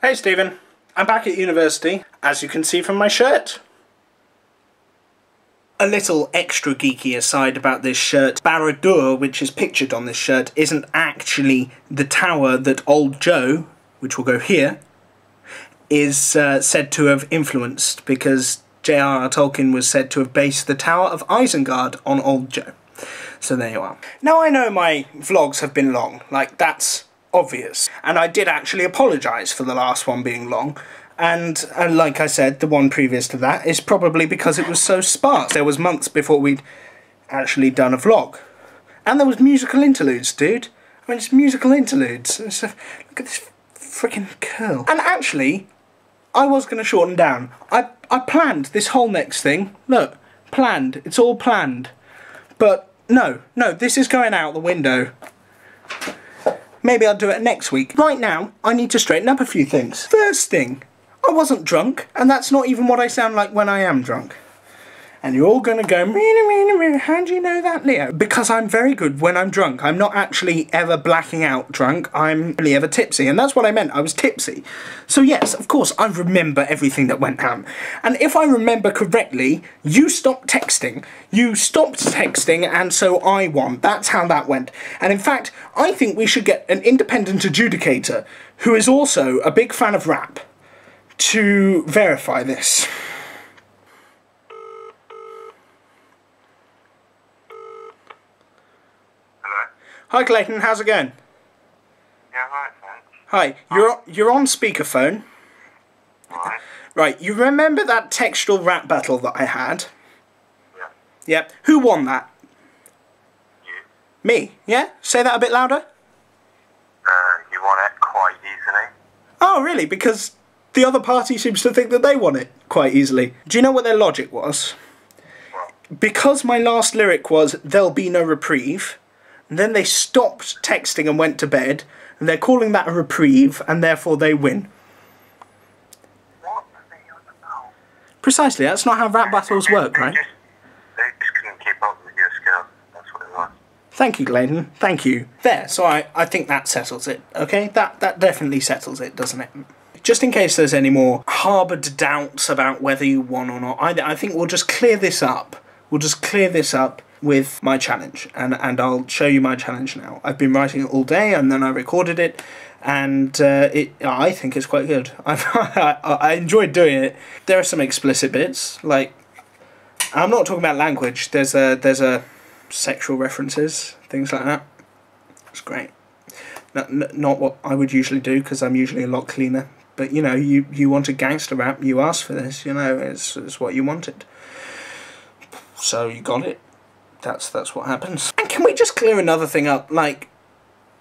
Hey Stephen, I'm back at university, as you can see from my shirt. A little extra geeky aside about this shirt, Barad-dûr, which is pictured on this shirt, isn't actually the tower that Old Joe, which will go here, is said to have influenced, because J.R.R. Tolkien was said to have based the Tower of Isengard on Old Joe. So there you are. Now I know my vlogs have been long, like that's obvious, and I did actually apologise for the last one being long, and like I said, the one previous to that is probably because it was so sparse. There was months before we'd actually done a vlog, and there was musical interludes, dude. I mean, it's musical interludes. Look at this freaking curl. And actually, I was going to shorten down. I planned this whole next thing. Look, planned. It's all planned. But no, this is going out the window. Maybe I'll do it next week. Right now, I need to straighten up a few things. First thing, I wasn't drunk, and that's not even what I sound like when I am drunk. And you're all gonna go, how do you know that, Leo? Because I'm very good when I'm drunk. I'm not actually ever blacking out drunk, I'm really ever tipsy, and that's what I meant, I was tipsy. So yes, of course, I remember everything that went down. And if I remember correctly, you stopped texting. You stopped texting, and so I won. That's how that went. And in fact, I think we should get an independent adjudicator, who is also a big fan of rap, to verify this. Hi Clayton, how's it going? Yeah, right, thanks. Hi, you're on speakerphone. Right. Right, you remember that textual rap battle that I had? Yeah. Yep. Who won that? You. Me, yeah? Say that a bit louder. You won it quite easily. Oh, really? Because the other party seems to think that they won it quite easily. Do you know what their logic was? What? Because my last lyric was, "There'll be no reprieve," and then they stopped texting and went to bed, and they're calling that a reprieve, and therefore they win. What are they on about? Precisely, that's not how rap battles work, right? They just couldn't keep up with your skills. That's what it was. Thank you, Clayton. Thank you. There, so I think that settles it, okay? That definitely settles it, doesn't it? Just in case there's any more harboured doubts about whether you won or not, I think we'll just clear this up. We'll just clear this up with my challenge, and I'll show you my challenge now. I've been writing it all day, and then I recorded it, and I think it's quite good. I enjoyed doing it. There are some explicit bits, like, I'm not talking about language, there's a sexual references, things like that. It's great. Not what I would usually do, because I'm usually a lot cleaner, but you know, you wanted gangster rap, you asked for this, you know, it's what you wanted. So you got it. That's what happens. And can we just clear another thing up? Like,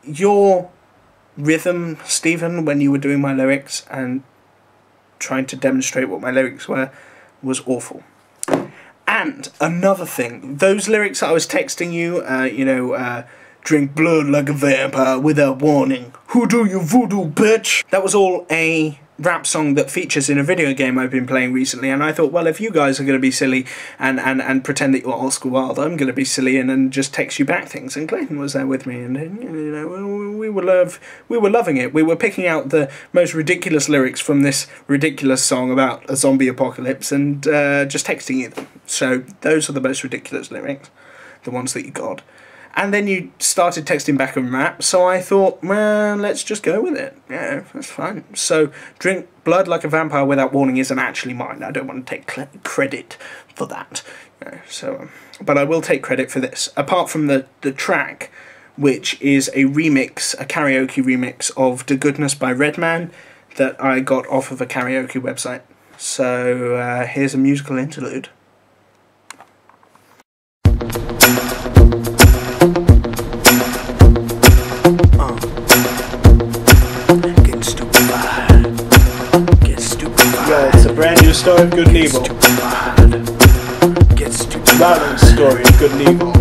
your rhythm, Stephen, when you were doing my lyrics and trying to demonstrate what my lyrics were, was awful. And another thing, those lyrics I was texting you, drink blood like a vampire without warning. Who do you voodoo, bitch? That was all a rap song that features in a video game I've been playing recently, and I thought, well, if you guys are going to be silly and pretend that you're Oscar Wilde, I'm going to be silly and just text you back things. And Clayton was there with me, and you know, we were loving it. We were picking out the most ridiculous lyrics from this ridiculous song about a zombie apocalypse and just texting you them. So those are the most ridiculous lyrics, the ones that you got. And then you started texting back and rap, so I thought, well, let's just go with it. Yeah, that's fine. So, drink blood like a vampire without warning isn't actually mine. I don't want to take credit for that. But I will take credit for this. Apart from the track, which is a remix, a karaoke remix of "The Goodness" by Redman that I got off of a karaoke website. So, here's a musical interlude. It's a brand new story of good and evil. Rowling's story of good and evil.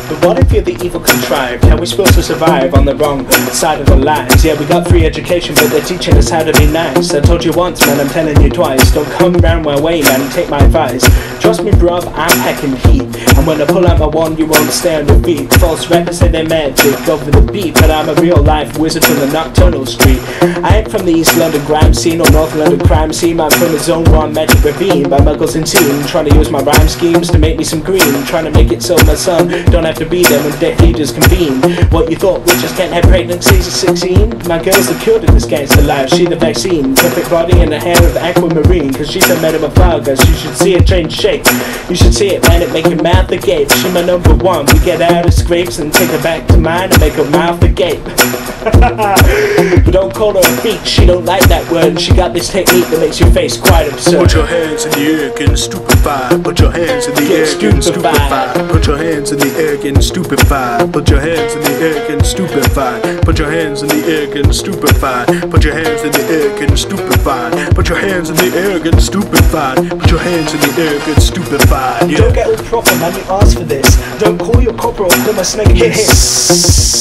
The What if you're the evil contrived? How we supposed to survive on the wrong side of the lines? Yeah, we got free education, but they're teaching us how to be nice. I told you once, man, I'm telling you twice. Don't come round my way, man, take my advice. Trust me, bruv, I'm packing heat. And when I pull out my wand, you won't stay on your feet. False rappers say they're magic over the beat, but I'm a real life wizard from the nocturnal street. I ain't from the East London grime scene or North London crime scene. I'm from the Zone 1 magic ravine by Muggles and Teen. Trying to use my rhyme schemes to make me some green. Trying to make it so my son don't have to be there when death leaders convene. What you thought witches can't have pregnancies at 16? My girl's the cure to this gangster life. She the vaccine. Perfect body and the hair of aquamarine. Cause she's a metamorphagus. You should see her change shape. You should see it, man, it make your mouth agape. She my number one. We get out of scrapes and take her back to mine and make her mouth agape. But don't call her a freak, she don't like that word. And she got this technique that makes your face quite absurd. Put your hands in the air, getting stupefied. Put your hands in the air, getting stupefied. Put your hands in the air, getting stupefied. Put your hands in the air, getting stupefied. Put your hands in the air, getting stupefied. Put your hands in the air, getting stupefied. Put your hands in the air, getting stupefied. Put your hands in the air, getting stupefied. Don't get all proper, man, you ask for this. Don't call your corporal, call my snake and hiss.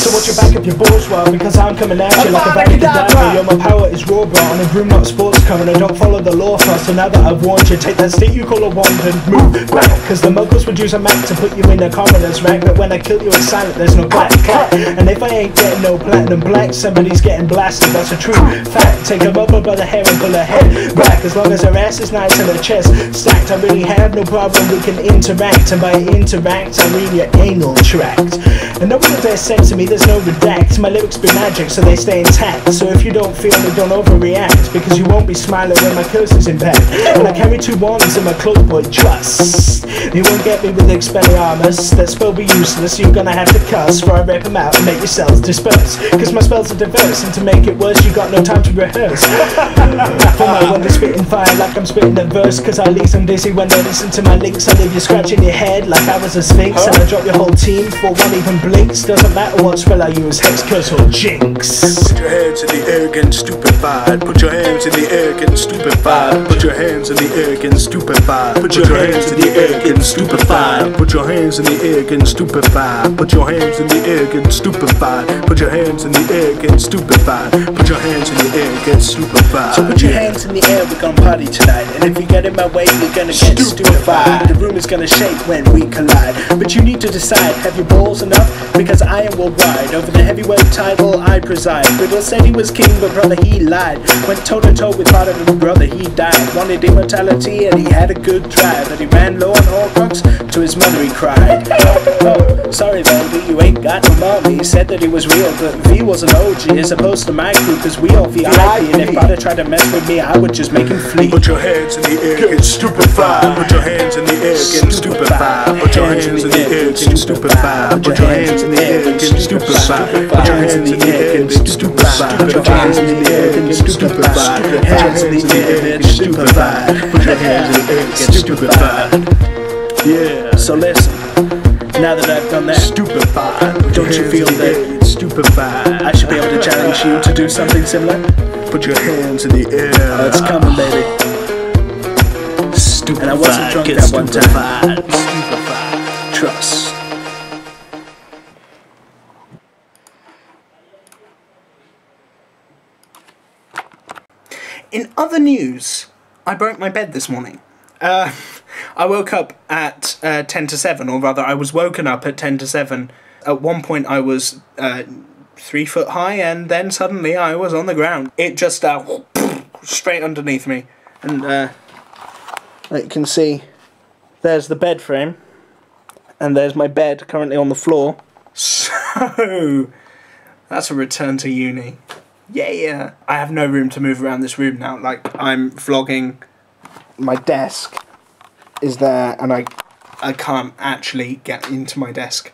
So watch your back if your balls well, because I'm coming at you like a Abracadabra. Yo, my power is raw, bro, on a broom, not sports car. And I don't follow the law fast, so now that I've warned you, take that stick you call a wand and move back. Cause the muggles would use a Mac to put you in a commoner's rank. But when I kill you it's silent, there's no clap, clap. And if I ain't getting no platinum black, somebody's getting blasted, that's a true fact. Take her up by the hair and pull her head back. As long as her ass is nice and her chest stacked, I really have no problem, we can interact. And by interact, I mean your anal tract. And no one dare censor me, there's no redact. My lyrics be magic, so they stay intact. So if you don't feel me, don't overreact, because you won't be smiling when my curse is impact. And I carry two wands in my cloak, boy, trust. You won't get me with Expelliarmus, that spell be useless, you're gonna have to cuss. For I rip them out and make yourselves disperse. Cause my spells are diverse, and to make it worse, you got no time to rehearse. For my one, spitting fire like I'm spitting a verse. Cause I leave them dizzy when they listen to my links. I leave you scratching your head like I was a sphinx. And I drop your whole team before one even blinks. Doesn't matter what spell I use, hex, curse or jinx. Put your hands in the air, getting stupefied. Put your hands in the air, getting stupefied. Put your hands in the air, getting stupefied. Put your hands in the air, getting stupefied. Put your hands in the air, getting stupefied. Put your hands in the air, getting stupefied. Put your hands in the air, getting stupefied. Put your hands in the air, getting stupefied. So put your hands in the air, we're gonna party tonight. And if you get in my way, you're gonna get stupefied. The room is gonna shake when we collide. But you need to decide, have your balls enough? Because I am worldwide. Over the heavyweight title, I preside. Riddle said he was king, but brother, he lied. Went toe to toe with father and brother, he died. Wanted immortality and he had a good try. But he ran low on Horcrux, to his mother he cried. Oh, sorry baby, you ain't got no mommy. He said that he was real, but V was an OG as opposed to my crew, cause we all VIP. And if father tried to mess with me, I would just make him flee. Put your hands in the air, get stupefied. Put your hands in the air, get stupefied. Put your hands in the air, get stupefied. Put your hands in the air, get stupefied. Put your hands in the air, get stupefied. Put your hands in the air, get stupefied. Hands in the air, get stupefied. Put your hands in the air, get stupefied. Yeah. So listen, now that I've done that, stupefied. Don't you feel that stupefied? I should be able to challenge you to do something similar? Put your hands in the air. It's coming, baby. Stupefied. And I wasn't drunk that one time. Stupefied. Trust. In other news, I broke my bed this morning. I woke up at 10 to 7, or rather I was woken up at 10 to 7. At one point I was 3 foot high, and then suddenly I was on the ground. It just straight underneath me. And like you can see, there's the bed frame, and there's my bed currently on the floor. So that's a return to uni. Yeah, I have no room to move around this room now. Like, I'm vlogging, my desk is there, and I can't actually get into my desk.